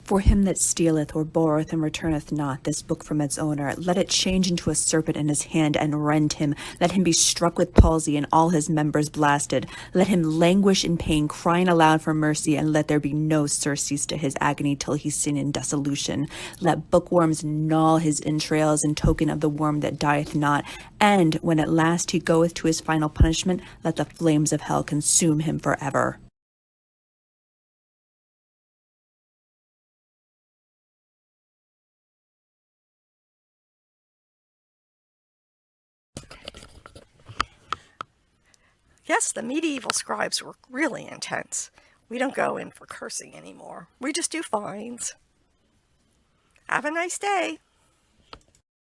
For him that stealeth or borroweth and returneth not this book from its owner, let it change into a serpent in his hand and rend him. Let him be struck with palsy and all his members blasted. Let him languish in pain, crying aloud for mercy, and let there be no surcease to his agony till he sin in dissolution. Let bookworms gnaw his entrails in token of the worm that dieth not. And when at last he goeth to his final punishment, let the flames of hell consume him forever. Yes, the medieval scribes were really intense. We don't go in for cursing anymore. We just do fines. Have a nice day.